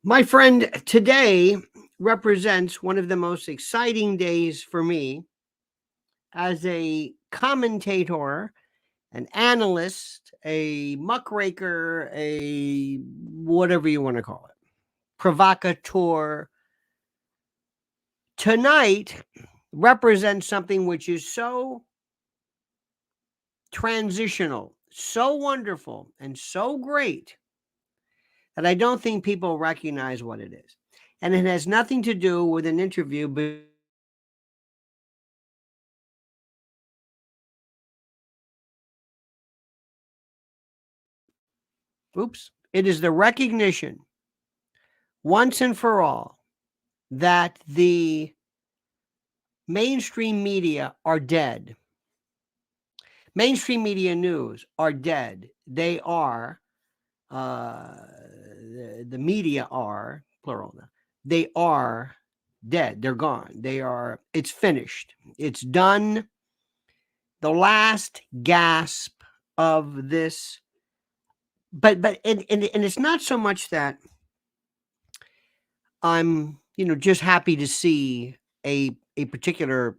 My friend, today represents one of the most exciting days for me as a commentator, an analyst, a muckraker, a whatever you want to call it, provocateur. Tonight represents something which is so transitional, so wonderful, and so great that I don't think people recognize what it is. And it has nothing to do with an interview. Oops. It is the recognition once and for all that the mainstream media are dead. Mainstream media news are dead. They are, the media are, plural, they are dead. They're gone. It's finished. It's done. The last gasp of this. But it's not so much that I'm, just happy to see a particular,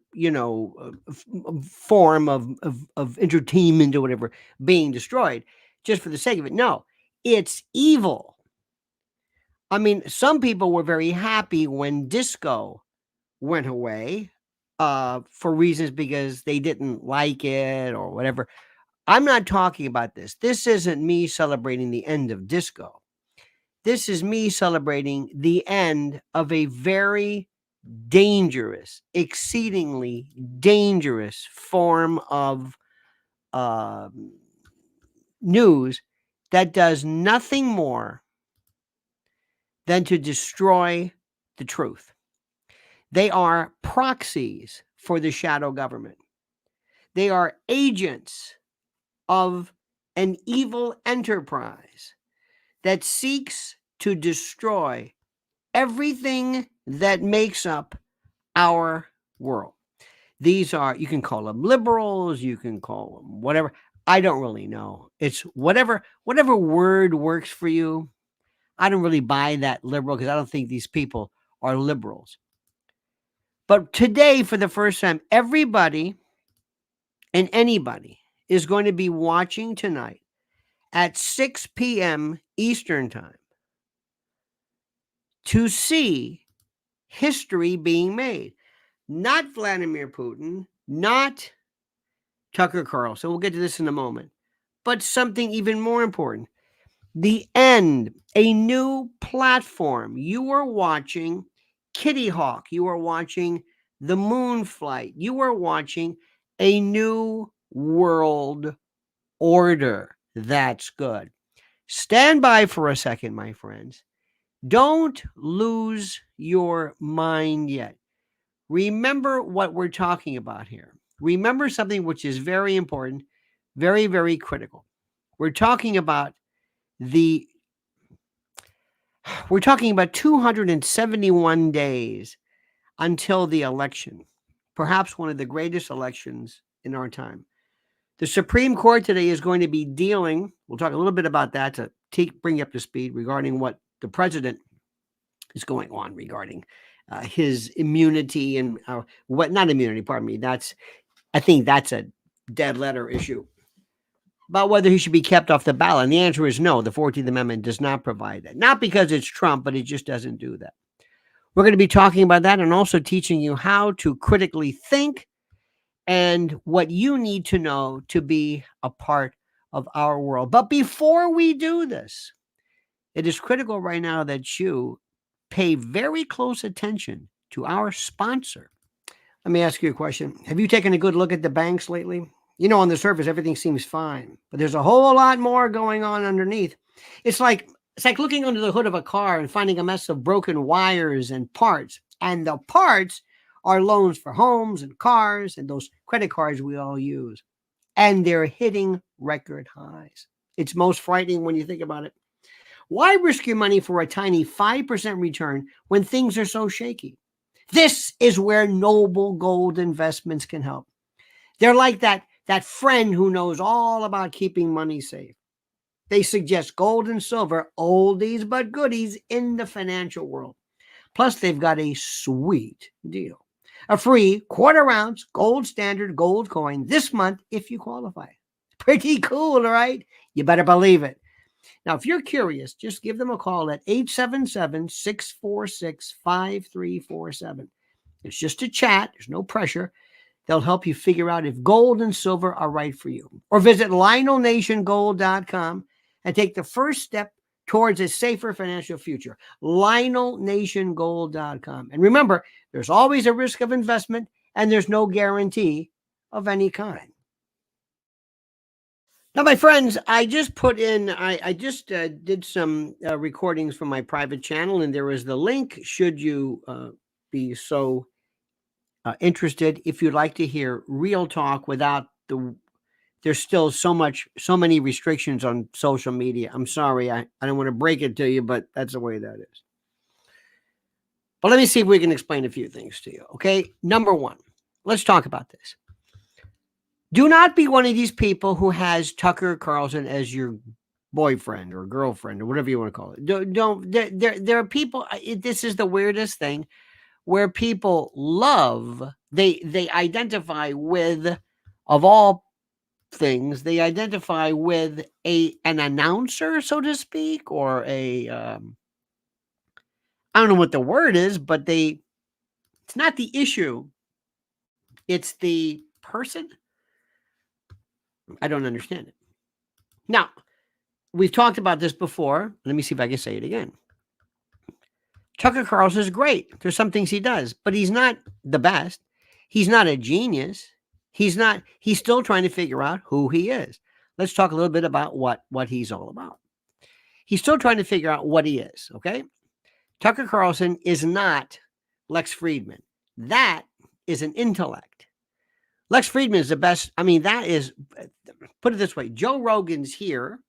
form of entertainment or whatever being destroyed just for the sake of it. No, it's evil. I mean, some people were very happy when disco went away for reasons because they didn't like it or whatever. I'm not talking about this. This isn't me celebrating the end of disco. This is me celebrating the end of a very dangerous, exceedingly dangerous form of news that does nothing more than to destroy the truth. They are proxies for the shadow government. They are agents of an evil enterprise that seeks to destroy everything that makes up our world. These are, you can call them liberals, you can call them whatever. I don't really know. It's whatever word works for you. I don't really buy that liberal because I don't think these people are liberals. But today, for the first time, everybody and anybody is going to be watching tonight at 6 p.m. Eastern Time to see history being made. Not Vladimir Putin, not Tucker Carlson. We'll get to this in a moment. But something even more important. The end, a new platform. You are watching Kitty Hawk. You are watching the moon flight. You are watching a new world order. That's good. Stand by for a second, my friends. Don't lose your mind yet. Remember what we're talking about here. Remember something which is very important, very, very critical. We're talking about 271 days until the election, perhaps one of the greatest elections in our time. The Supreme Court today is going to be dealing, we'll talk a little bit about that to bring you up to speed regarding what the president is going on regarding his immunity and not immunity, pardon me. I think that's a dead letter issue about whether he should be kept off the ballot. And the answer is no. The 14th Amendment does not provide that. Not because it's Trump, but it just doesn't do that. We're going to be talking about that and also teaching you how to critically think and what you need to know to be a part of our world. But before we do this, it is critical right now that you pay very close attention to our sponsor. Let me ask you a question. Have you taken a good look at the banks lately? On the surface, everything seems fine, but there's a whole lot more going on underneath. It's like looking under the hood of a car and finding a mess of broken wires and parts. And the parts are loans for homes and cars and those credit cards we all use. And they're hitting record highs. It's most frightening when you think about it. Why risk your money for a tiny 5% return when things are so shaky? This is where Noble Gold Investments can help. They're like that friend who knows all about keeping money safe. They suggest gold and silver, oldies but goodies in the financial world. Plus, they've got a sweet deal. A free quarter-ounce gold standard gold coin this month if you qualify. Pretty cool, right? You better believe it. Now, if you're curious, just give them a call at 877-646-5347. It's just a chat. There's no pressure. They'll help you figure out if gold and silver are right for you. Or visit LionelNationGold.com and take the first step towards a safer financial future. LionelNationGold.com. And remember, there's always a risk of investment and there's no guarantee of any kind. Now, my friends, I just put in, I just did some recordings from my private channel, and there is the link should you be so interested. If you'd like to hear real talk without there's still so many restrictions on social media. I'm sorry, I don't want to break it to you, but that's the way that is. But let me see if we can explain a few things to you, okay? Number one, let's talk about this. Do not be one of these people who has Tucker Carlson as your boyfriend or girlfriend or whatever you want to call it. There are people, this is the weirdest thing, where people they identify with, of all things, they identify with an announcer, so to speak, or I don't know what the word is, but it's not the issue, it's the person. I don't understand it. Now, we've talked about this before. Let me see if I can say it again. Tucker Carlson is great. There's some things he does, but he's not the best. He's not a genius. He's still trying to figure out who he is. Let's talk a little bit about what he's all about. He's still trying to figure out what he is, okay? Tucker Carlson is not Lex Fridman. That is an intellect. Lex Fridman is the best. I mean, that is, put it this way, Joe Rogan's here,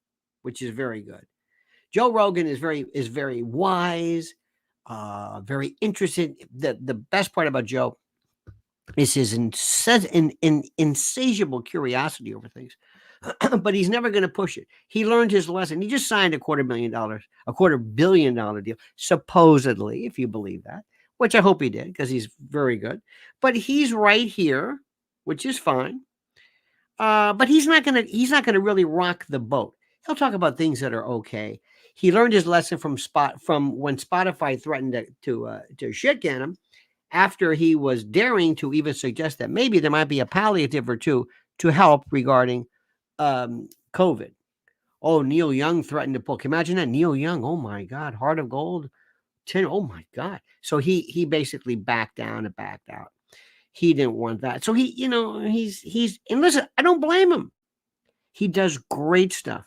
which is very good. Joe Rogan is very wise, very interested. The best part about Joe is his insatiable curiosity over things, but he's never going to push it. He learned his lesson. He just signed a $250 million deal, supposedly, if you believe that, which I hope he did because he's very good. But he's right here, which is fine. But he's not gonna really rock the boat. He'll talk about things that are okay. He learned his lesson from when Spotify threatened to shit can him, after he was daring to even suggest that maybe there might be a palliative or two to help regarding COVID. Oh, Neil Young threatened to pull. Can you imagine that? Neil Young, oh my God, Heart of Gold, 10, oh my God. So he basically backed down and backed out. He didn't want that. So he's, and listen, I don't blame him. He does great stuff.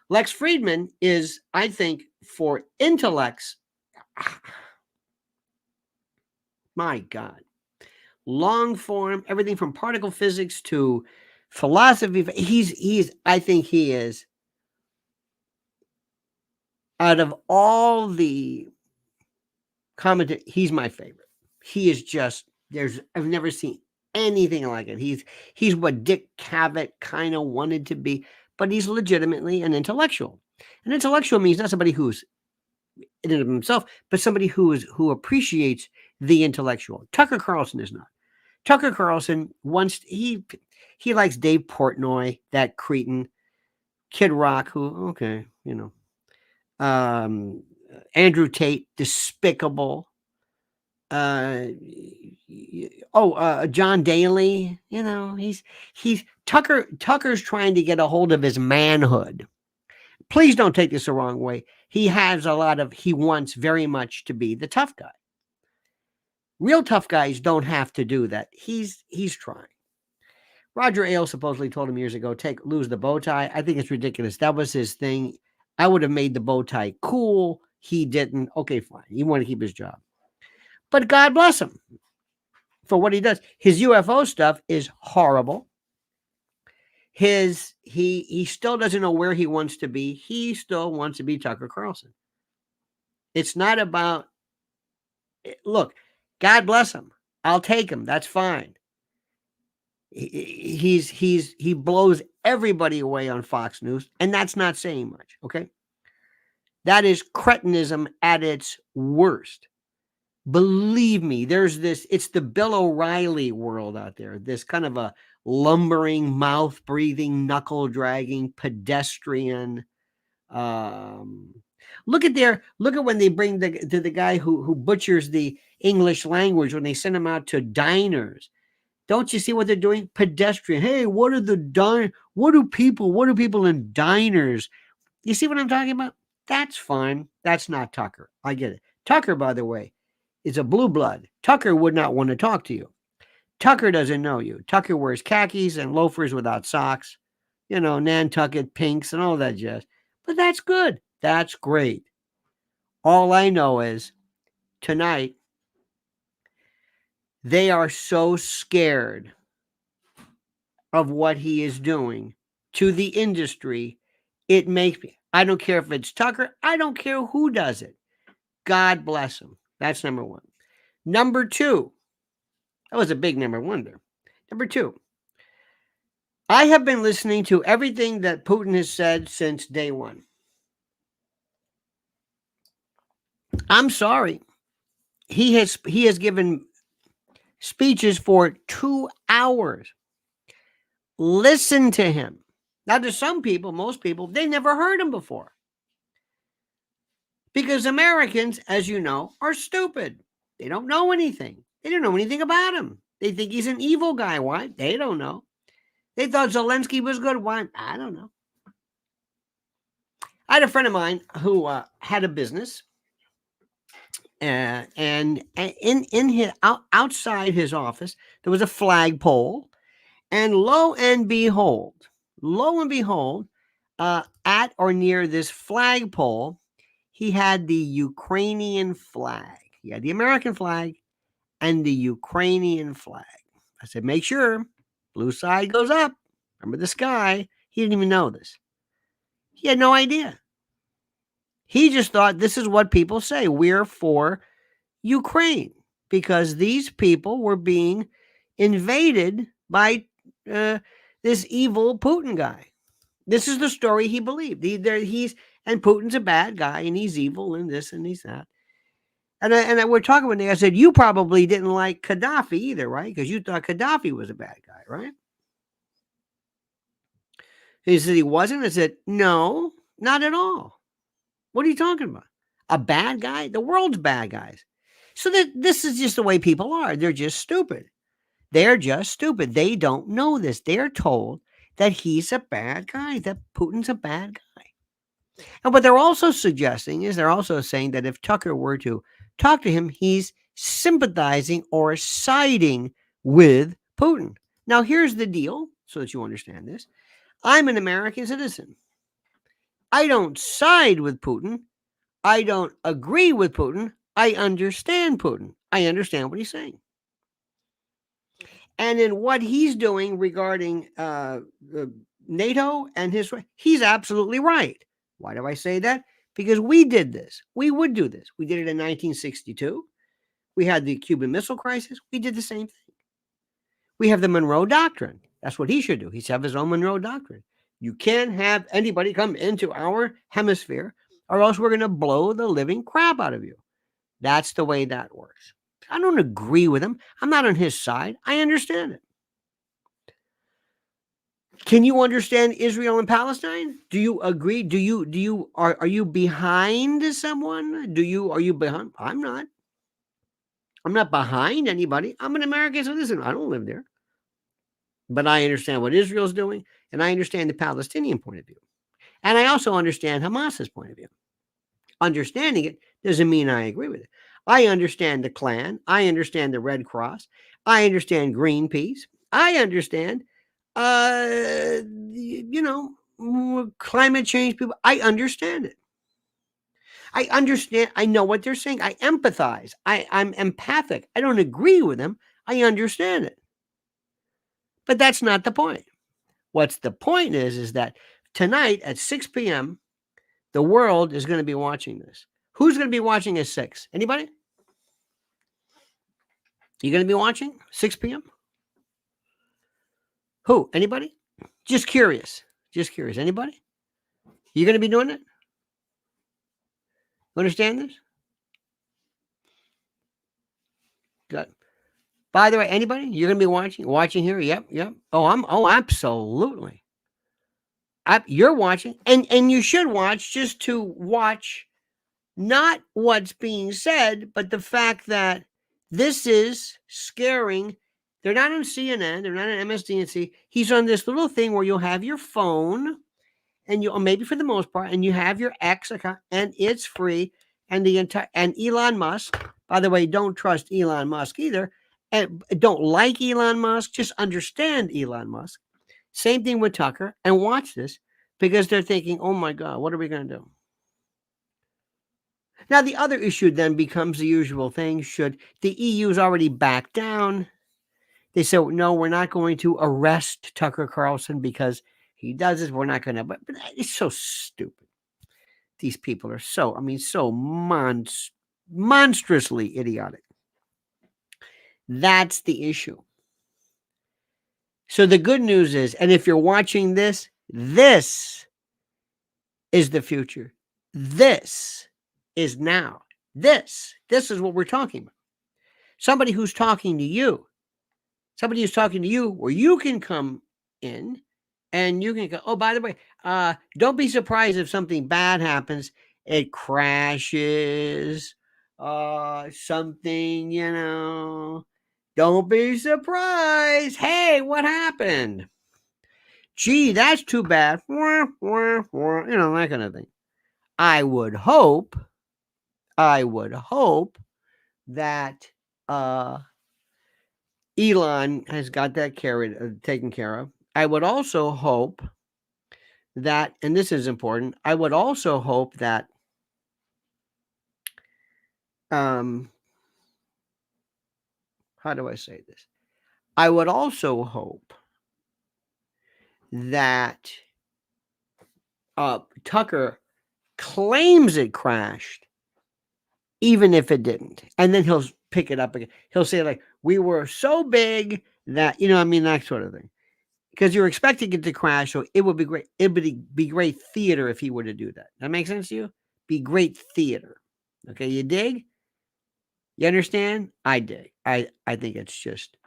Lex Fridman is, I think, for intellects, my God, long form, everything from particle physics to philosophy. I think he is, out of all the commentators, he's my favorite. He is just, I've never seen anything like it. He's what Dick Cavett kind of wanted to be, but he's legitimately an intellectual. An intellectual means not somebody who's in and of himself, but somebody who appreciates the intellectual. Tucker Carlson is not. Tucker Carlson he likes Dave Portnoy, that cretin, Kid Rock, who, okay, Andrew Tate, despicable. John Daly, Tucker's trying to get a hold of his manhood. Please don't take this the wrong way. He wants very much to be the tough guy. Real tough guys don't have to do that. He's trying. Roger Ailes supposedly told him years ago, lose the bow tie. I think it's ridiculous. That was his thing. I would have made the bow tie cool. He didn't. Okay, fine. He wanted to keep his job. But God bless him for what he does. His UFO stuff is horrible. He still doesn't know where he wants to be. He still wants to be Tucker Carlson. It's not about, look, God bless him. I'll take him. That's fine. He blows everybody away on Fox News, and that's not saying much. Okay, that is cretinism at its worst. Believe me, there's this. It's the Bill O'Reilly world out there. This kind of a lumbering, mouth breathing, knuckle dragging pedestrian. Um, look at when they bring the guy who butchers the English language when they send him out to diners. Don't you see what they're doing? Pedestrian. Hey, what do people in diners? You see what I'm talking about? That's fine. That's not Tucker. I get it. Tucker, by the way, is a blue blood. Tucker would not want to talk to you. Tucker doesn't know you. Tucker wears khakis and loafers without socks, Nantucket pinks and all that jazz. But that's good. That's great. All I know is tonight, they are so scared of what he is doing to the industry. It makes me, I don't care if it's Tucker. I don't care who does it. God bless him. That's number one. Number two, that was a big number one there. Number two, I have been listening to everything that Putin has said since day one. I'm sorry. He has given speeches for 2 hours. Listen to him. Now, to some people, most people, they never heard him before. Because Americans, as you know, are stupid. They don't know anything. They don't know anything about him. They think he's an evil guy. Why? They don't know. They thought Zelensky was good. Why? I don't know. I had a friend of mine who had a business, and in his outside his office there was a flagpole, and lo and behold, at or near this flagpole, he had the Ukrainian flag. He had the American flag and the Ukrainian flag. I said, make sure blue side goes up. Remember this guy? He didn't even know this. He had no idea. He just thought this is what people say. We're for Ukraine because these people were being invaded by this evil Putin guy. This is the story he believed. And Putin's a bad guy and he's evil and this and he's that. And we're talking one day. I said, you probably didn't like Gaddafi either, right? Because you thought Gaddafi was a bad guy, right? He said he wasn't. I said, no, not at all. What are you talking about? A bad guy? The world's bad guys. So this is just the way people are. They're just stupid. They're just stupid. They don't know this. They're told that he's a bad guy, that Putin's a bad guy. And what they're also suggesting is they're also saying that if Tucker were to talk to him, he's sympathizing or siding with Putin. Now, here's the deal, so that you understand this. I'm an American citizen. I don't side with Putin. I don't agree with Putin. I understand Putin. I understand what he's saying. And in what he's doing regarding NATO and he's absolutely right. Why do I say that? Because we did this. We would do this. We did it in 1962. We had the Cuban Missile Crisis. We did the same thing. We have the Monroe Doctrine. That's what he should do. He should have his own Monroe Doctrine. You can't have anybody come into our hemisphere or else we're going to blow the living crap out of you. That's the way that works. I don't agree with him. I'm not on his side. I understand it. Can you understand Israel and Palestine? Do you agree? Are you behind someone? Are you behind? I'm not. I'm not behind anybody. I'm an American citizen. I don't live there. But I understand what Israel's doing, and I understand the Palestinian point of view. And I also understand Hamas's point of view. Understanding it doesn't mean I agree with it. I understand the Klan. I understand the Red Cross. I understand Greenpeace. I understand climate change people. I understand it. I understand. I know what they're saying. I empathize. I'm empathic. I don't agree with them. I understand it. But that's not the point. What's the point is that tonight at 6 p.m., the world is going to be watching this. Who's going to be watching at 6? Anybody? You going to be watching 6 p.m.? Who? Anybody? Just curious. Just curious. Anybody? You going to be doing it? Understand this? Good. By the way, anybody? You're going to be watching here? Yep. Oh, absolutely. You're watching, and you should watch just to watch not what's being said, but the fact that this is scaring. They're not on CNN. They're not on MSDNC. He's on this little thing where you'll have your phone, and you, or maybe for the most part, and you have your X account, and it's free. And and Elon Musk. By the way, don't trust Elon Musk either, and don't like Elon Musk. Just understand Elon Musk. Same thing with Tucker, and watch this because they're thinking, "Oh my God, what are we going to do?" Now, the other issue then becomes the usual thing. Should the EU's already backed down? They say, no, we're not going to arrest Tucker Carlson because he does this. We're not going to. But it's so stupid. These people are so monstrously idiotic. That's the issue. So the good news is, and if you're watching this, this is the future. This is now. This is what we're talking about. Somebody who's talking to you. Somebody who's talking to you where you can come in and you can go, oh, by the way, don't be surprised if something bad happens. It crashes, something, don't be surprised. Hey, what happened? Gee, that's too bad. That kind of thing. I would hope that Elon has got that taken care of. I would also hope that, and this is important, I would also hope that how do I say this? I would also hope that Tucker claims it crashed, even if it didn't. And then he'll pick it up again. He'll say, like, we were so big that, that sort of thing. Because you're expecting it to crash, so it would be great. It would be great theater if he were to do that. That makes sense to you? Be great theater. Okay, you dig? You understand? I dig. I think it's just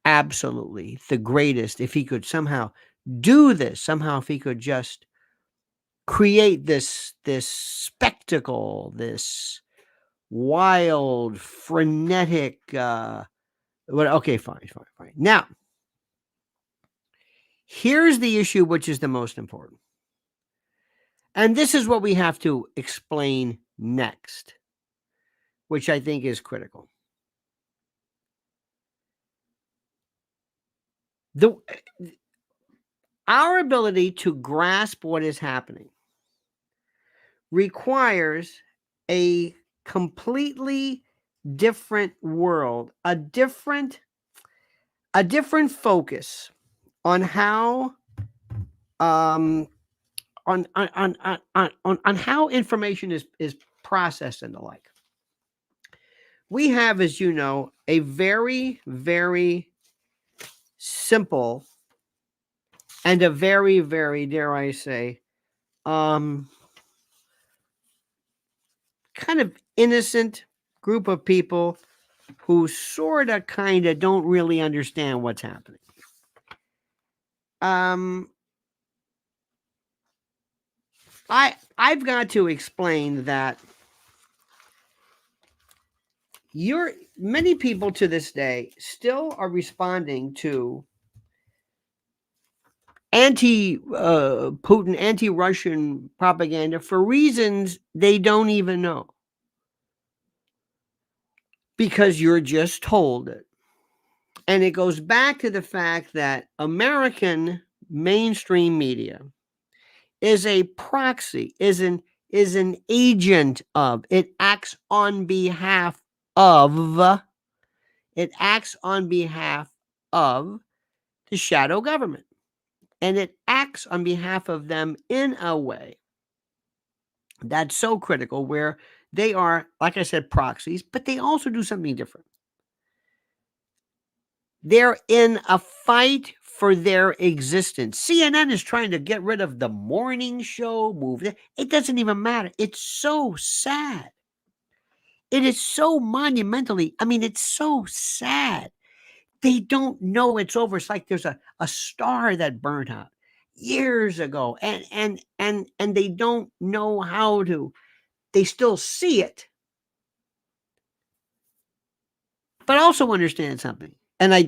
absolutely the greatest if he could somehow do this. Somehow if he could just create this spectacle, this wild, frenetic, okay, fine. Now, here's the issue, which is the most important. And this is what we have to explain next, which I think is critical. Our ability to grasp what is happening requires a completely different world, a different focus on how on how information is processed and the like. We have, as you know, a very, very simple and a very, very, dare I say, kind of innocent group of people who sort of kind of don't really understand what's happening. I've got to explain that many people to this day still are responding to anti-Putin, anti-Russian propaganda for reasons they don't even know. Because you're just told it. And it goes back to the fact that American mainstream media is a proxy, is an agent of, it acts on behalf of the shadow government. And it acts on behalf of them in a way that's so critical, where they are, like I said, proxies, but they also do something different. They're in a fight for their existence. CNN is trying to get rid of the morning show, it doesn't even matter. It's so sad. It is so monumentally, I mean, it's so sad. They don't know it's over. It's like there's a star that burnt out years ago, and they don't know how to. They still see it, but also understand something. And I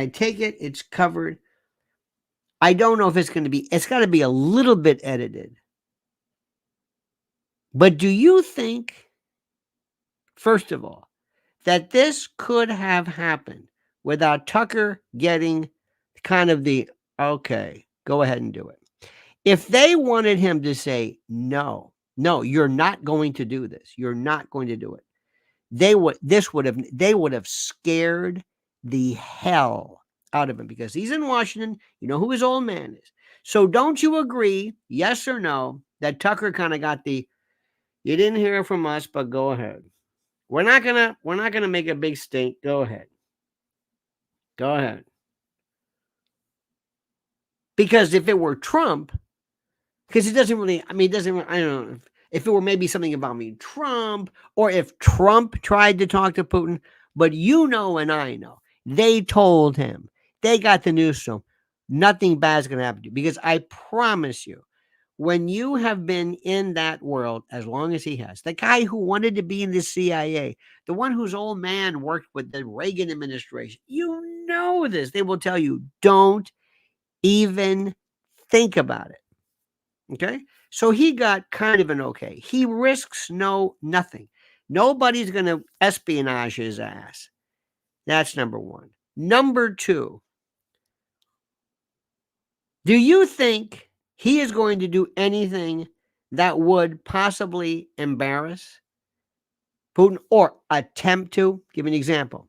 take it. It's covered. I don't know if it's going to be. It's got to be a little bit edited. But do you think, first of all, that this could have happened without Tucker getting kind of the okay, go ahead and do it? If they wanted him to say, no, you're not going to do this. You're not going to do it. They would have scared the hell out of him because he's in Washington. You know who his old man is. So don't you agree, yes or no, that Tucker kind of got the, you didn't hear from us, but go ahead. We're not gonna make a big stink. Go ahead. Go ahead. Because if it were Trump, because it doesn't really, I mean, it doesn't, I don't know, if it were maybe something about me, Trump, or if Trump tried to talk to Putin, but you know and I know, they told him, they got the news to him, nothing bad is going to happen to you. Because I promise you, when you have been in that world as long as he has, the guy who wanted to be in the CIA, the one whose old man worked with the Reagan administration, you know this. They will tell you, don't even think about it. Okay. So he got kind of an okay. He risks nothing. Nobody's going to espionage his ass. That's number one. Number two, do you think he is going to do anything that would possibly embarrass Putin or attempt to? Give an example.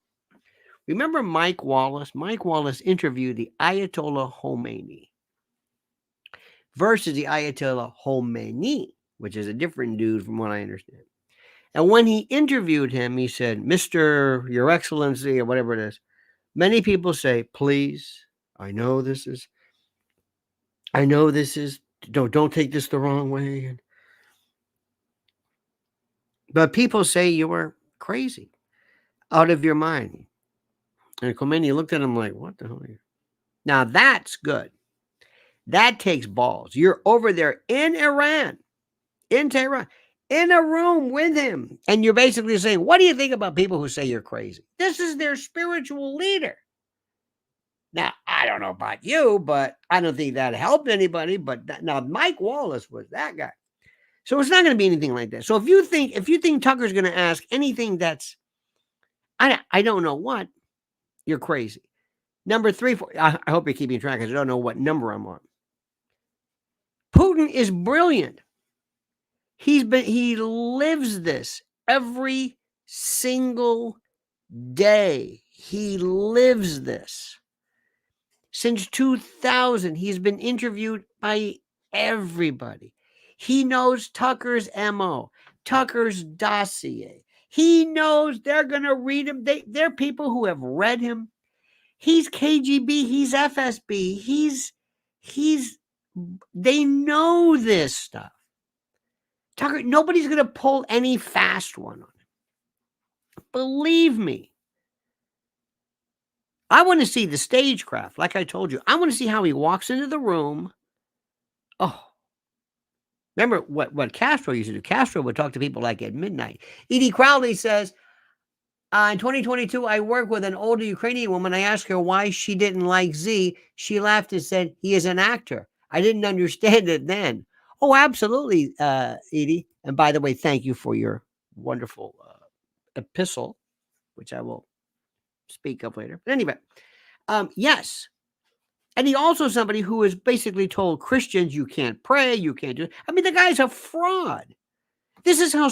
Remember Mike Wallace? Mike Wallace interviewed the Ayatollah Khomeini versus the Ayatollah Khomeini, which is a different dude from what I understand. And when he interviewed him, he said, Mr. Your Excellency, or whatever it is, many people say, please, I know this is, don't take this the wrong way. But people say you were crazy, out of your mind. And Khomeini looked at him like, what the hell are you? Now that's good. That takes balls. You're over there in Iran, in Tehran, in a room with him. And you're basically saying, what do you think about people who say you're crazy? This is their spiritual leader. Now, I don't know about you, but I don't think that helped anybody. But now Mike Wallace was that guy. So it's not going to be anything like that. So if you think Tucker's going to ask anything that's, I don't know what, you're crazy. Number 3, 4, I hope you're keeping track because I don't know what number I'm on. Putin is brilliant. He lives this every single day. He lives this. Since 2000, he's been interviewed by everybody. He knows Tucker's MO, Tucker's dossier. He knows they're going to read him. They're people who have read him. He's KGB. He's FSB. They know this stuff. Tucker, nobody's going to pull any fast one on him. Believe me. I want to see the stagecraft. Like I told you, I want to see how he walks into the room. Oh, remember what Castro used to do? Castro would talk to people like at midnight. Edie Crowley says, in 2022, I worked with an older Ukrainian woman. I asked her why she didn't like Z. She laughed and said, he is an actor. I didn't understand it then. Oh, absolutely, Edie. And by the way, thank you for your wonderful epistle, which I will speak of later. But anyway, yes. And he also somebody who is basically told Christians you can't pray, you can't do it. I mean, the guy's a fraud. This is how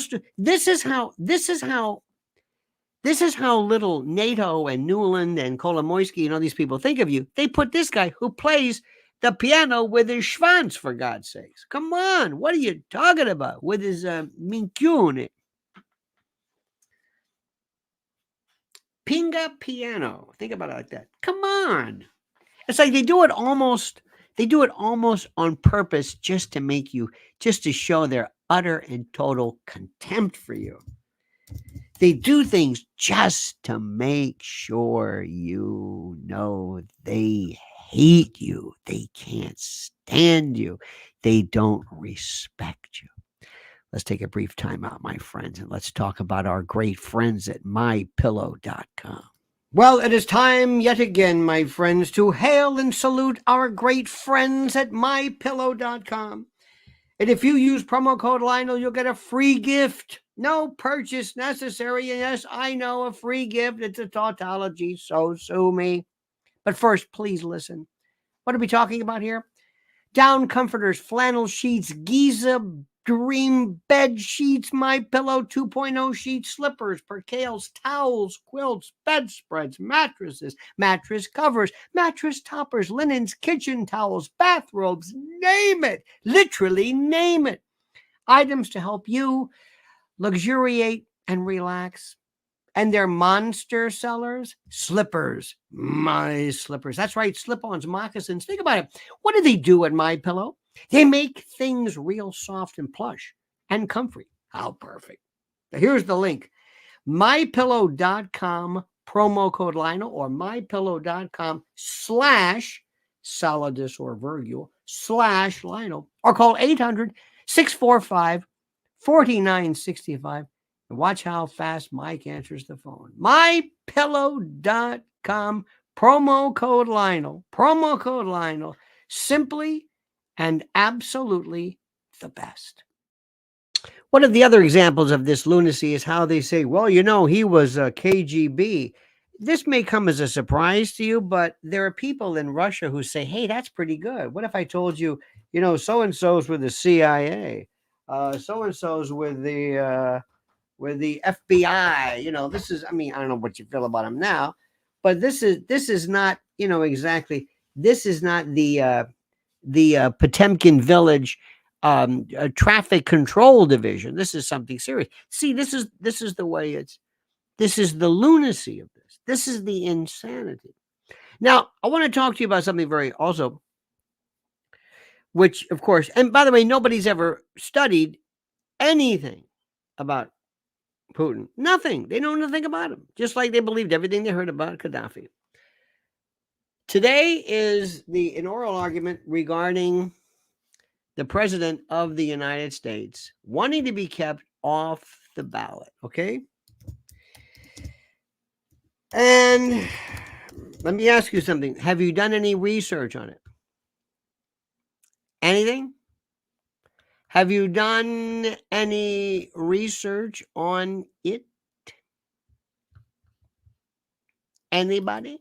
little NATO and Newland and Kolomoisky and all these people think of you. They put this guy who plays the piano with his schwanz, for God's sakes. Come on, what are you talking about? With his minciune. Pinga piano. Think about it like that. Come on. It's like they do it almost on purpose just to show their utter and total contempt for you. They do things just to make sure you know they hate you. They can't stand you. They don't respect you. Let's take a brief time out, my friends, and let's talk about our great friends at MyPillow.com. Well, it is time yet again, my friends, to hail and salute our great friends at MyPillow.com. And if you use promo code Lionel, you'll get a free gift. No purchase necessary. And yes, I know, a free gift. It's a tautology, so sue me. But first, please listen. What are we talking about here? Down comforters, flannel sheets, Giza Dream bed sheets, MyPillow 2.0 sheets, slippers, percales, towels, quilts, bedspreads, mattresses, mattress covers, mattress toppers, linens, kitchen towels, bathrobes, name it. Literally name it. Items to help you luxuriate and relax. And their monster sellers, slippers, my slippers. That's right, slip-ons, moccasins. Think about it. What do they do at MyPillow? They make things real soft and plush and comfy. How perfect. Now here's the link. MyPillow.com, promo code Lionel, or MyPillow.com /Solidus or Virgil /Lionel, or call 800-645-4965. And watch how fast Mike answers the phone. MyPillow.com, promo code Lionel, simply and absolutely the best. One of the other examples of this lunacy is how they say, well, you know, he was a KGB. This may come as a surprise to you, but there are people in Russia who say, hey, that's pretty good. What if I told you, you know, so-and-so's with the CIA, so-and-so's with the FBI, you know, this is, I mean, I don't know what you feel about him now, but this is not, you know, exactly, this is not the Potemkin Village traffic control division. This is something serious. See, this is the way this is the lunacy of this. This is the insanity. Now, I want to talk to you about something very also, which of course, and by the way, nobody's ever studied anything about Putin. Nothing. They know nothing about him. Just like they believed everything they heard about Gaddafi. Today is an oral argument regarding the president of the United States wanting to be kept off the ballot. Okay. And let me ask you something. Have you done any research on it? Anything? Have you done any research on it? Anybody?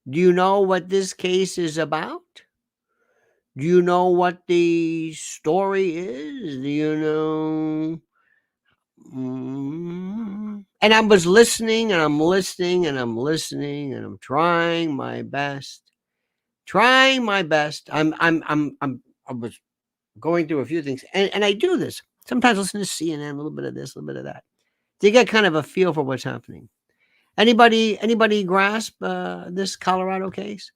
Do you know what this case is about? Do you know what the story is? Do you know? And I was listening and I'm listening and I'm listening and I'm trying my best. I was going through a few things and I do this. Sometimes listen to CNN, a little bit of this, a little bit of that. To get kind of a feel for what's happening. Anybody grasp this Colorado case?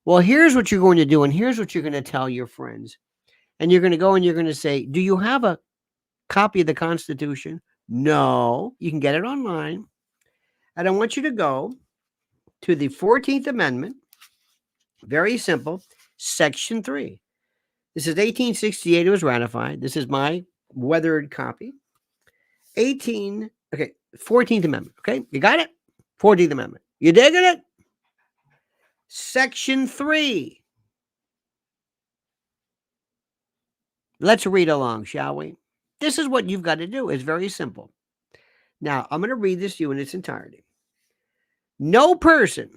Well, here's what you're going to do, and here's what you're going to tell your friends. And you're going to go and you're going to say, do you have a copy of the Constitution? No, you can get it online. And I want you to go to the 14th Amendment. Very simple. Section 3. This is 1868. It was ratified. This is my weathered copy. 14th Amendment. Okay, you got it? 14th Amendment. You digging it? Section 3. Let's read along, shall we? This is what you've got to do. It's very simple. Now, I'm going to read this to you in its entirety. No person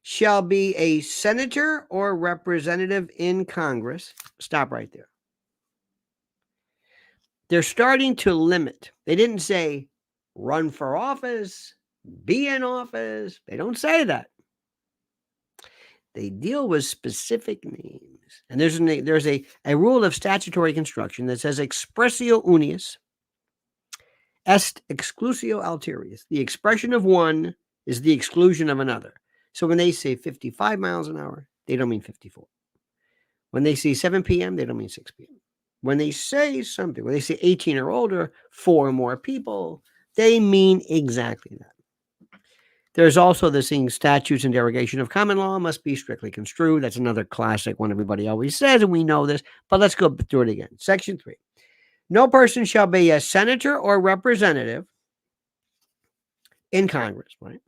shall be a senator or representative in Congress. Stop right there. They're starting to limit. They didn't say run for office, be in office. They don't say that. They deal with specific names. And there's a rule of statutory construction that says expressio unius est exclusio alterius. The expression of one is the exclusion of another. So when they say 55 miles an hour, they don't mean 54. When they say 7 p.m., they don't mean 6 p.m. When they say something, when they say 18 or older, 4 or more people, they mean exactly that. There's also the saying statutes and derogation of common law must be strictly construed. That's another classic one everybody always says, and we know this, but let's go through it again. Section 3. No person shall be a senator or representative in Congress, right?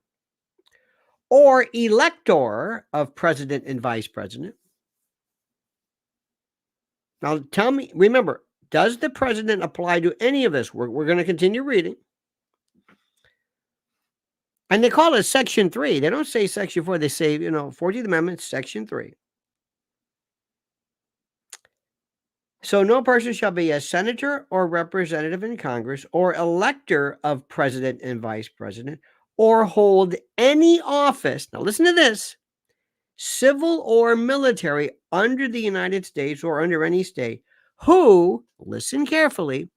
Or elector of president and vice president. Now tell me, remember, does the president apply to any of this? We're going to continue reading. And they call it Section 3. They don't say Section 4. They say, 14th Amendment, Section 3. So no person shall be a senator or representative in Congress or elector of president and vice president or hold any office. Now listen to this. Civil or military under the United States or under any state who, listen carefully,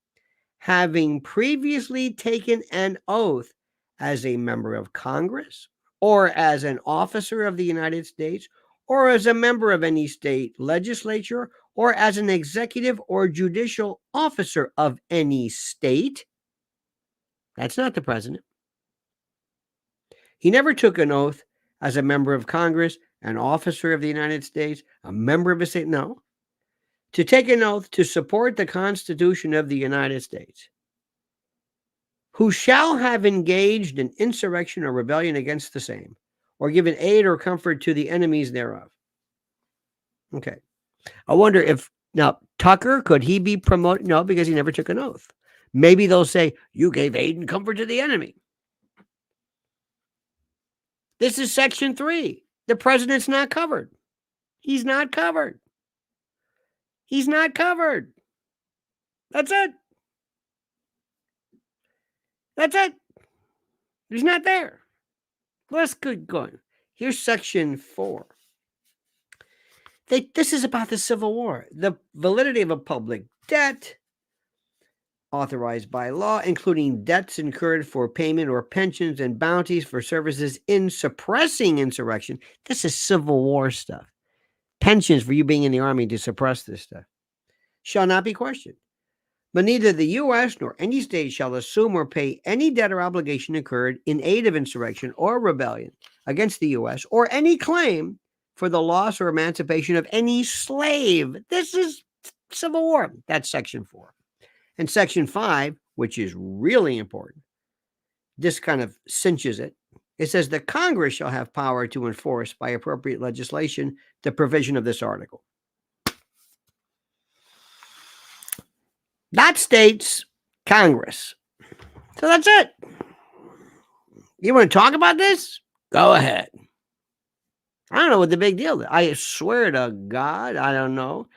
having previously taken an oath as a member of Congress or as an officer of the United States or as a member of any state legislature or as an executive or judicial officer of any state. That's not the president. He never took an oath as a member of Congress, an officer of the United States, a member of a state. No. To take an oath to support the Constitution of the United States. Who shall have engaged in insurrection or rebellion against the same, or given aid or comfort to the enemies thereof. Okay. I wonder if, now, Tucker, could he be promoted? No, because he never took an oath. Maybe they'll say, you gave aid and comfort to the enemy. This is Section 3. The president's not covered. He's not covered. He's not covered. That's it. That's it. He's not there. Let's keep going. Here's Section 4. This is about the Civil War. The validity of a public debt authorized by law, including debts incurred for payment or pensions and bounties for services in suppressing insurrection. This is Civil War stuff. Pensions for you being in the army to suppress this stuff shall not be questioned. But neither the U.S. nor any state shall assume or pay any debt or obligation incurred in aid of insurrection or rebellion against the U.S. or any claim for the loss or emancipation of any slave. This is Civil War. That's Section 4. And Section 5, which is really important, this kind of cinches it. It says the Congress shall have power to enforce by appropriate legislation the provision of this article. That states Congress. So that's it. You want to talk about this? Go ahead. I don't know what the big deal is. I swear to God, I don't know.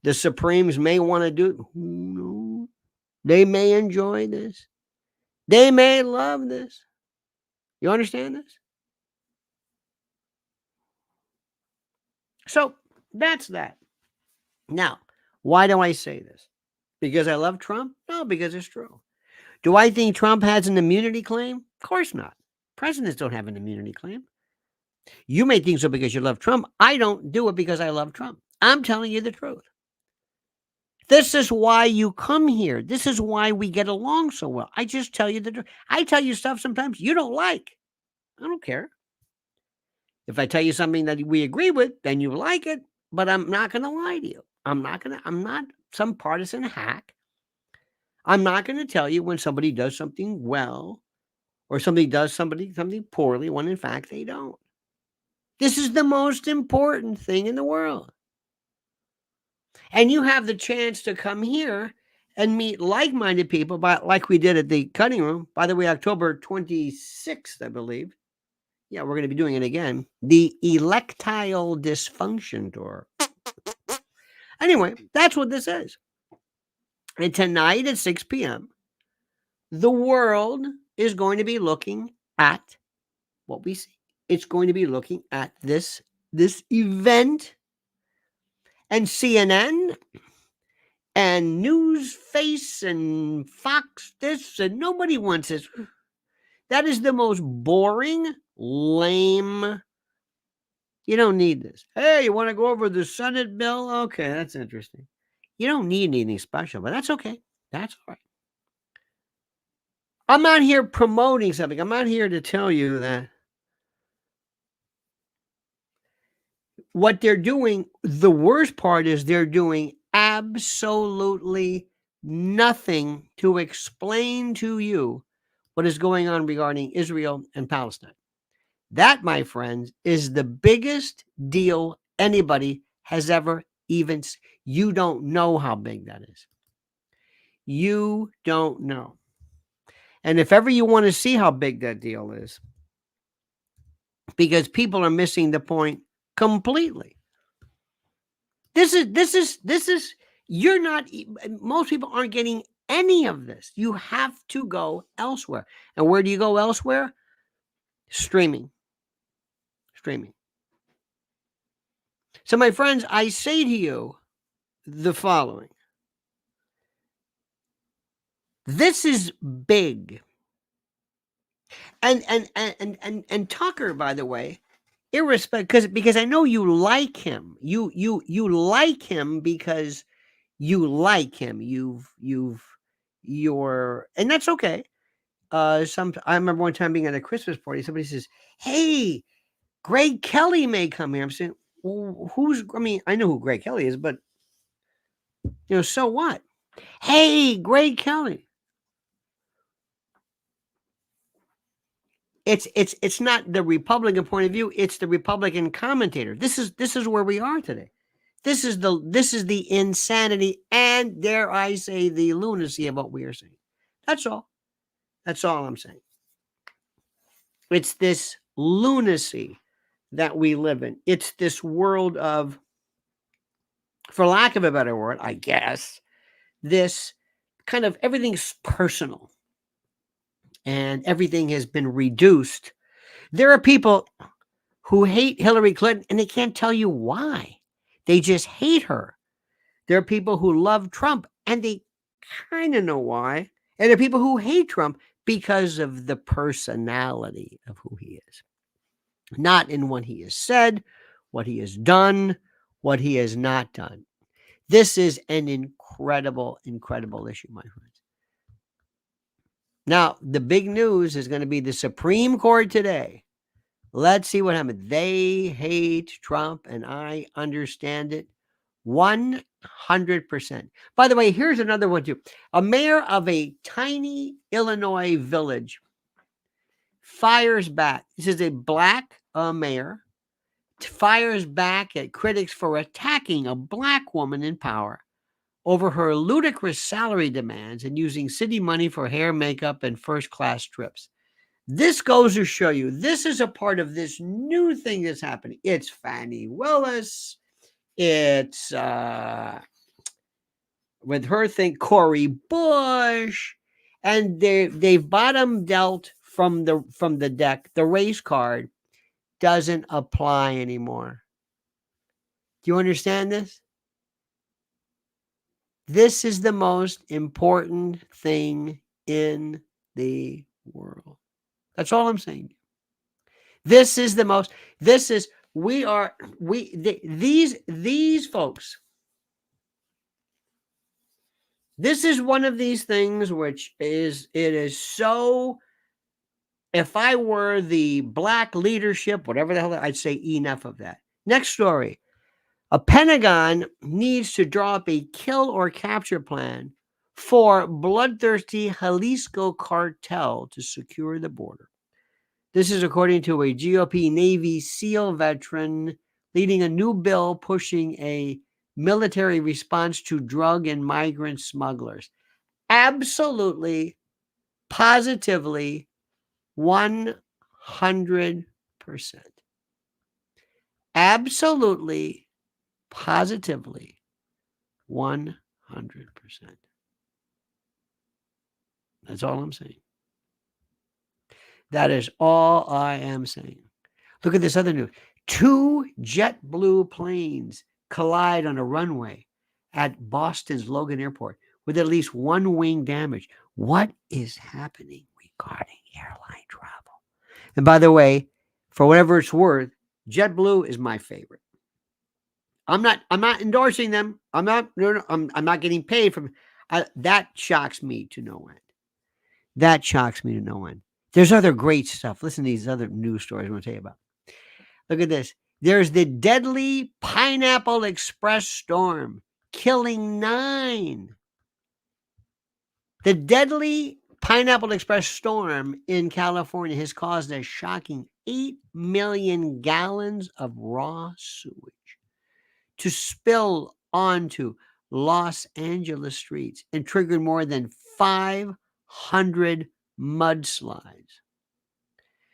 The Supremes may want to do it. Who knows? They may enjoy this. They may love this. You understand this? So that's that. Now, why do I say this? Because I love Trump? No, because it's true. Do I think Trump has an immunity claim? Of course not. Presidents don't have an immunity claim. You may think so because you love Trump. I don't do it because I love Trump. I'm telling you the truth. This is why you come here. This is why we get along so well. I just tell you the truth. I tell you stuff sometimes you don't like. I don't care. If I tell you something that we agree with, then you like it, but I'm not going to lie to you. I'm not some partisan hack. I'm not going to tell you when somebody does something well or somebody does something poorly when in fact they don't. This is the most important thing in the world. And you have the chance to come here and meet like-minded people, like we did at the cutting room. By the way, October 26th, I believe. Yeah, we're going to be doing it again. The electile dysfunction tour. Anyway, that's what this is. And tonight at 6 p.m., the world is going to be looking at what we see. It's going to be looking at this event. And CNN and Newsface and Fox this, and nobody wants this. That is the most boring, lame, You don't need this. Hey, you want to go over the Senate bill? Okay, that's interesting. You don't need anything special, but that's okay. That's all right. I'm not here promoting something. I'm not here to tell you that what they're doing, the worst part is they're doing absolutely nothing to explain to you what is going on regarding Israel and Palestine. That, my friends, is the biggest deal anybody has ever even. You don't know how big that is. You don't know. And if ever you want to see how big that deal is, because people are missing the point completely. This is, you're not, most people aren't getting any of this. You have to go elsewhere. And where do you go elsewhere? Streaming. So, my friends, I say to you the following. This is big. And Tucker, by the way, irrespective, because I know you like him. You like him because you like him. You're, and that's okay. I remember one time being at a Christmas party, somebody says, "Hey, Greg Kelly may come here." I'm saying, well, I mean, I know who Greg Kelly is, but so what? Hey, Greg Kelly. It's not the Republican point of view, it's the Republican commentator. This is where we are today. This is the insanity, and dare I say the lunacy of what we are saying. That's all. That's all I'm saying. It's this lunacy that we live in. It's this world of, for lack of a better word, I guess, this kind of everything's personal and everything has been reduced. There are people who hate Hillary Clinton and they can't tell you why. They just hate her. There are people who love Trump and they kind of know why. And there are people who hate Trump because of the personality of who he is. Not in what he has said, what he has done, what he has not done. This is an incredible, incredible issue, my friends. Now, the big news is going to be the Supreme Court today. Let's see what happens. They hate Trump, and I understand it 100%. By the way, here's another one too. A mayor of a tiny Illinois village fires back. This is a black mayor. Fires back at critics for attacking a black woman in power over her ludicrous salary demands and using city money for hair, makeup, and first-class trips. This goes to show you, this is a part of this new thing that's happening. It's Fani Willis. It's with her thing, Cori Bush, and they've bottom dealt from the deck. The race card doesn't apply anymore. Do you understand this? This is the most important thing in the world. That's all I'm saying. These folks. This is one of these things which it is so, if I were the black leadership, whatever the hell, I'd say enough of that. Next story. A Pentagon needs to draw up a kill or capture plan for bloodthirsty Jalisco cartel to secure the border. This is according to a GOP Navy SEAL veteran leading a new bill pushing a military response to drug and migrant smugglers. Absolutely, positively, 100%. Absolutely, positively, 100%. That's all I'm saying. That is all I am saying. Look at this other news. 2 JetBlue planes collide on a runway at Boston's Logan Airport with at least one wing damaged. What is happening regarding airline travel? And by the way, for whatever it's worth, JetBlue is my favorite. I'm not endorsing them. I'm not getting paid from that shocks me to no end. That shocks me to no end. There's other great stuff. Listen to these other news stories I'm going to tell you about. Look at this. There's the deadly Pineapple Express storm, killing 9. The deadly Pineapple Express storm in California has caused a shocking 8 million gallons of raw sewage to spill onto Los Angeles streets and triggered more than 500 mudslides.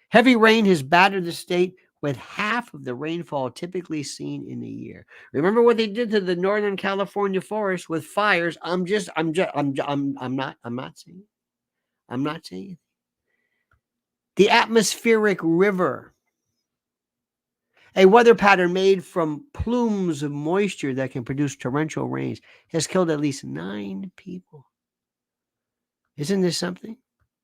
Heavy rain has battered the state with half of the rainfall typically seen in a year. Remember what they did to the Northern California forest with fires? I'm not saying. I'm not saying. The atmospheric river, a weather pattern made from plumes of moisture that can produce torrential rains, has killed at least 9 people. Isn't this something?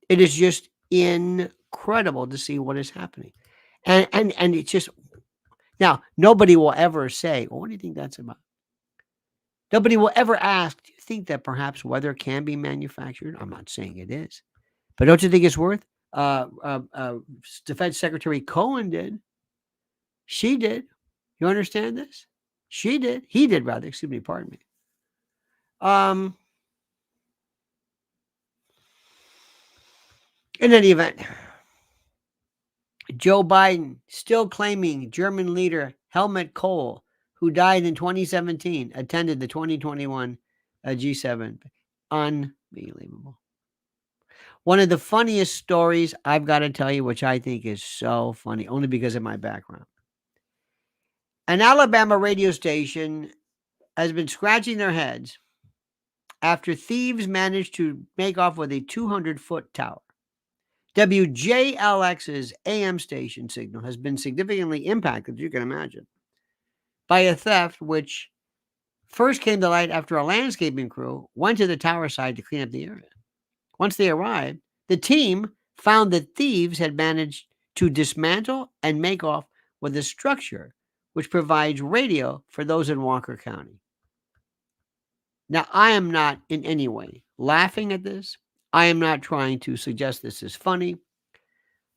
It is just incredible to see what is happening. And it's just, now, nobody will ever say, well, what do you think that's about? Nobody will ever ask, do you think that perhaps weather can be manufactured? I'm not saying it is. But don't you think it's worth? Defense Secretary Cohen did. She did. You understand this? She did. He did, rather. Excuse me. Pardon me. In any event, Joe Biden still claiming German leader Helmut Kohl, who died in 2017, attended the 2021 G7. Unbelievable. One of the funniest stories I've got to tell you, which I think is so funny, only because of my background. An Alabama radio station has been scratching their heads after thieves managed to make off with a 200-foot tower. WJLX's AM station signal has been significantly impacted, as you can imagine, by a theft which first came to light after a landscaping crew went to the tower side to clean up the area. Once they arrived, the team found that thieves had managed to dismantle and make off with a structure which provides radio for those in Walker County. Now, I am not in any way laughing at this. I am not trying to suggest this is funny,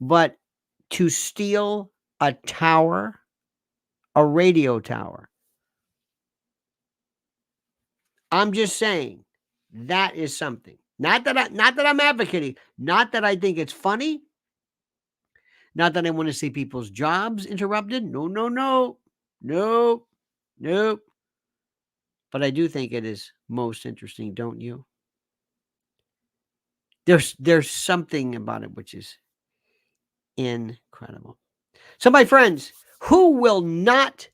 but to steal a tower, a radio tower, I'm just saying that is something. Not that I'm advocating, not that I think it's funny, not that I want to see people's jobs interrupted. No. But I do think it is most interesting, don't you? There's something about it which is incredible. So, my friends, who will not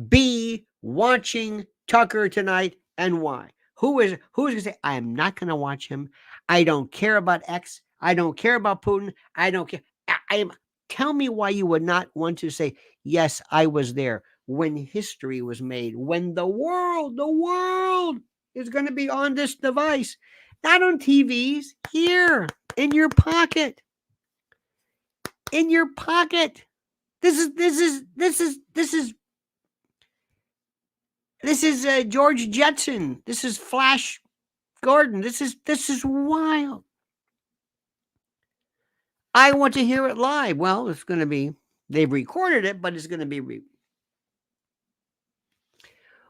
be watching Tucker tonight and why? Who's going to say, I am not going to watch him. I don't care about X. I don't care about Putin. I don't care. Tell me why you would not want to say, yes, I was there when history was made, when the world is going to be on this device, not on TVs, here in your pocket. In your pocket. This is George Jetson. This is Flash Gordon. This is wild. I want to hear it live. Well, it's going to be, they've recorded it, but it's going to be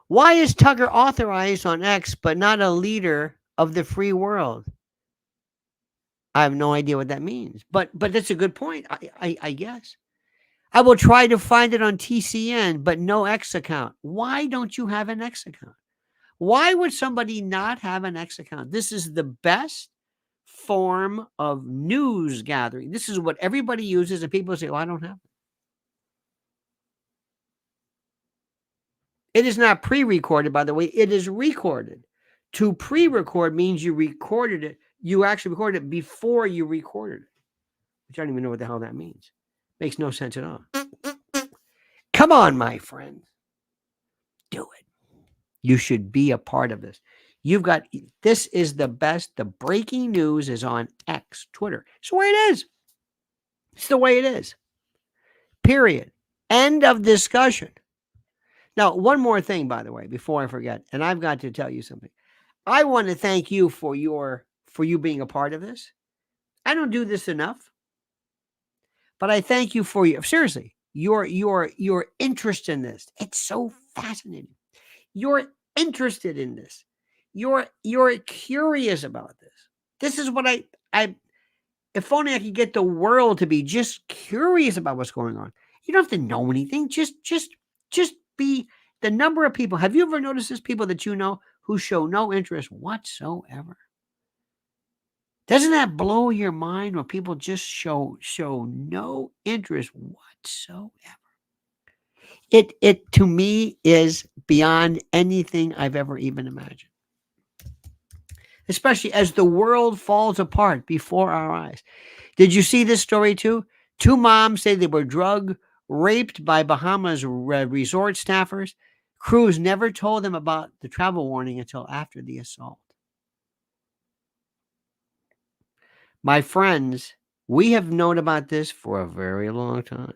Why is Tucker authorized on X, but not a leader of the free world? I have no idea what that means, but that's a good point. I guess. I will try to find it on TCN, but no X account. Why don't you have an X account? Why would somebody not have an X account? This is the best form of news gathering. This is what everybody uses, and people say, well, I don't have it. It is not pre-recorded, by the way. It is recorded. To pre-record means you recorded it. You actually recorded it before you recorded it, which I don't even know what the hell that means. Makes no sense at all. Come on, my friend. Do it. You should be a part of this. This is the best. The breaking news is on X, Twitter. It's the way it is. It's the way it is. Period. End of discussion. Now, one more thing, by the way, before I forget, and I've got to tell you something. I want to thank you for you being a part of this. I don't do this enough, but I thank you for seriously your interest in this. It's so fascinating. You're interested in this. You're curious about this. This is what I if only I could get the world to be just curious about what's going on. You don't have to know anything. Just be the number of people. Have you ever noticed this? People that you know who show no interest whatsoever. Doesn't that blow your mind when people just show no interest whatsoever? It to me is beyond anything I've ever even imagined. Especially as the world falls apart before our eyes. Did you see this story too? Two moms say they were drug raped by Bahamas resort staffers. Crews never told them about the travel warning until after the assault. My friends, we have known about this for a very long time.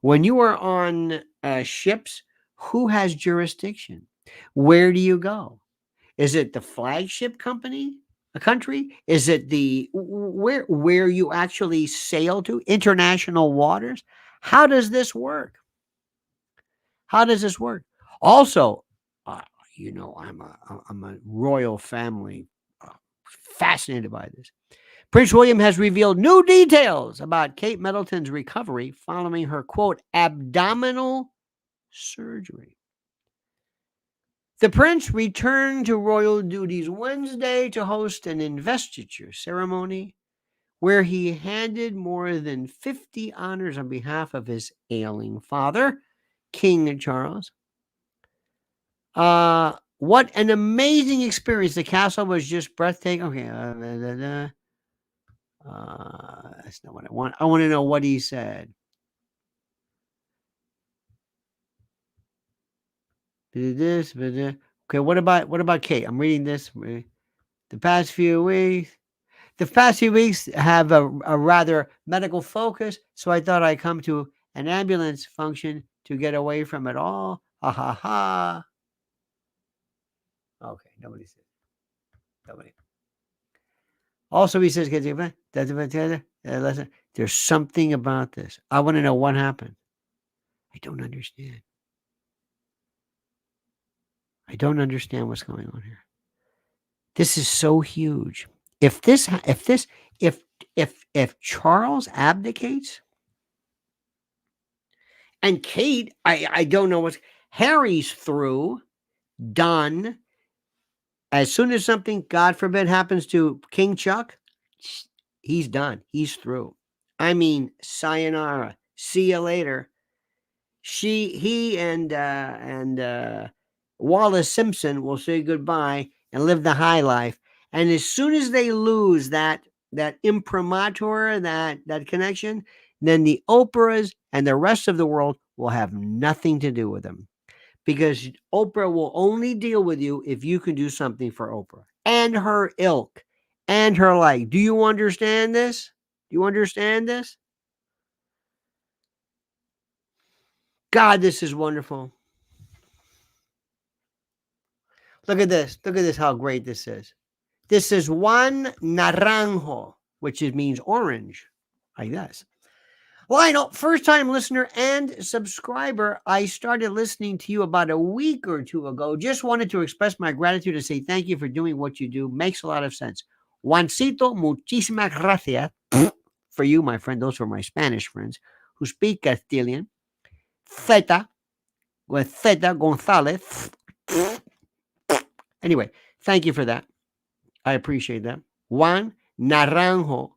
When you are on ships, who has jurisdiction? Where do you go? Is it the flagship company, a country? Is it the where you actually sail to, international waters? How does this work? How does this work? Also, uh, I'm a royal family, fascinated by this. Prince William has revealed new details about Kate Middleton's recovery following her, quote, abdominal surgery. The prince returned to royal duties Wednesday to host an investiture ceremony where he handed more than 50 honors on behalf of his ailing father, King Charles. What an amazing experience. The castle was just breathtaking. Okay. That's not what I want. I want to know what he said. This, okay. What about Kate? I'm reading this. The past few weeks have a rather medical focus, so I thought I'd come to an ambulance function to get away from it all. Ha ha ha. Okay, nobody said. Nobody. Also, he says, listen, there's something about this. I want to know what happened. I don't understand. I don't understand what's going on here. This is so huge. If Charles abdicates and Kate, I don't know what's Harry's through, done. As soon as something, God forbid, happens to King Chuck, he's done. He's through. I mean, sayonara. See you later. He and Wallace Simpson will say goodbye and live the high life. And as soon as they lose that imprimatur, that connection, then the Oprahs and the rest of the world will have nothing to do with them. Because Oprah will only deal with you if you can do something for Oprah and her ilk and her like. Do you understand this? Do you understand this? God, this is wonderful. Look at this. Look at this, how great this is. This is Juan Naranjo, which means orange, I guess. Lionel, first time listener and subscriber. I started listening to you about a week or two ago. Just wanted to express my gratitude and say thank you for doing what you do. Makes a lot of sense. Juancito, muchísimas gracias for you, my friend. Those were my Spanish friends who speak Castilian. Zeta, with Zeta Gonzalez. Anyway, thank you for that. I appreciate that. Juan Naranjo,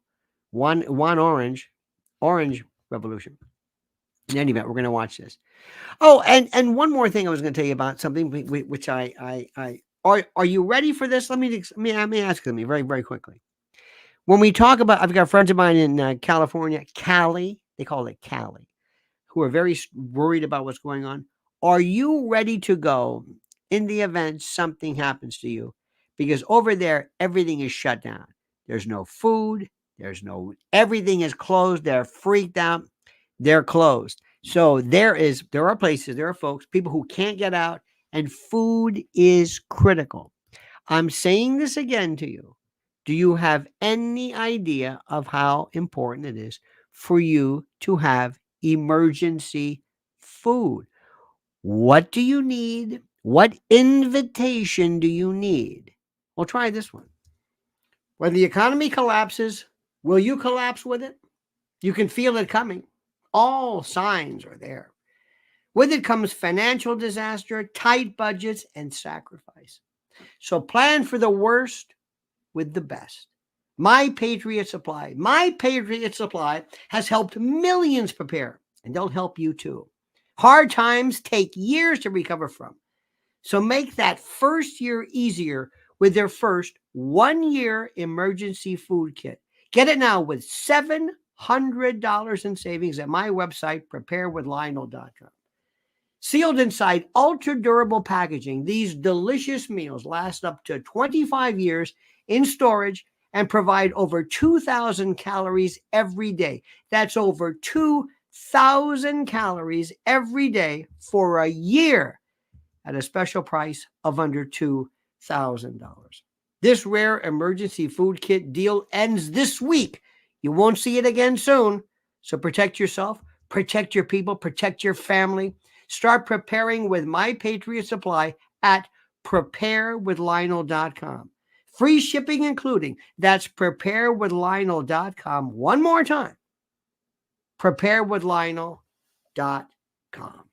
one orange revolution. In any event, we're going to watch this. Oh, and one more thing I was going to tell you about something which I are you ready for this? Let me ask you very very quickly. When we talk about, I've got friends of mine in California, Cali, they call it Cali, who are very worried about what's going on. Are you ready to go in the event something happens to you? Because over there, everything is shut down. There's no food. Everything is closed. They're freaked out. They're closed. So there are places, there are folks, people who can't get out, and food is critical. I'm saying this again to you. Do you have any idea of how important it is for you to have emergency food? What do you need? What invitation do you need? Well, try this one. When the economy collapses, will you collapse with it? You can feel it coming. All signs are there. With it comes financial disaster, tight budgets, and sacrifice. So plan for the worst with the best. My Patriot Supply. My Patriot Supply has helped millions prepare, and they'll help you too. Hard times take years to recover from. So make that first year easier with their first 1-year emergency food kit. Get it now with $700 in savings at my website, preparedwithlionel.com. Sealed inside ultra durable packaging, these delicious meals last up to 25 years in storage and provide over 2,000 calories every day. That's over 2,000 calories every day for a year at a special price of under $2,000. This rare emergency food kit deal ends this week. You won't see it again soon. So protect yourself, protect your people, protect your family. Start preparing with My Patriot Supply at preparedwithlionel.com. Free shipping including. That's preparedwithlionel.com. One more time. preparedwithlionel.com.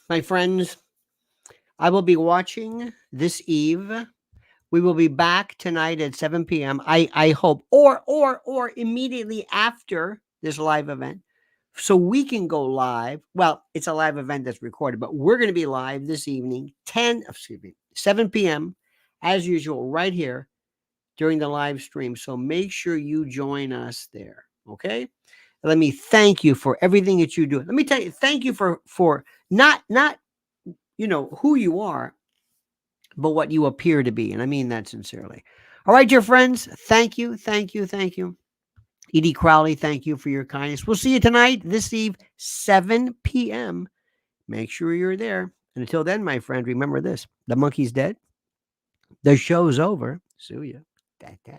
My friends, I will be watching this eve. We will be back tonight at 7 p.m. I hope, or immediately after this live event, so we can go live. Well, it's a live event that's recorded, but we're going to be live this evening, 7 p.m. as usual, right here during the live stream. So make sure you join us there. Okay. Let me thank you for everything that you do. Let me tell you, thank you for not who you are, but what you appear to be. And I mean that sincerely. All right, dear friends, thank you, thank you, thank you. Edie Crowley, thank you for your kindness. We'll see you tonight, this eve, 7 p.m. Make sure you're there. And until then, my friend, remember this. The monkey's dead. The show's over. Sue ya. Da, da.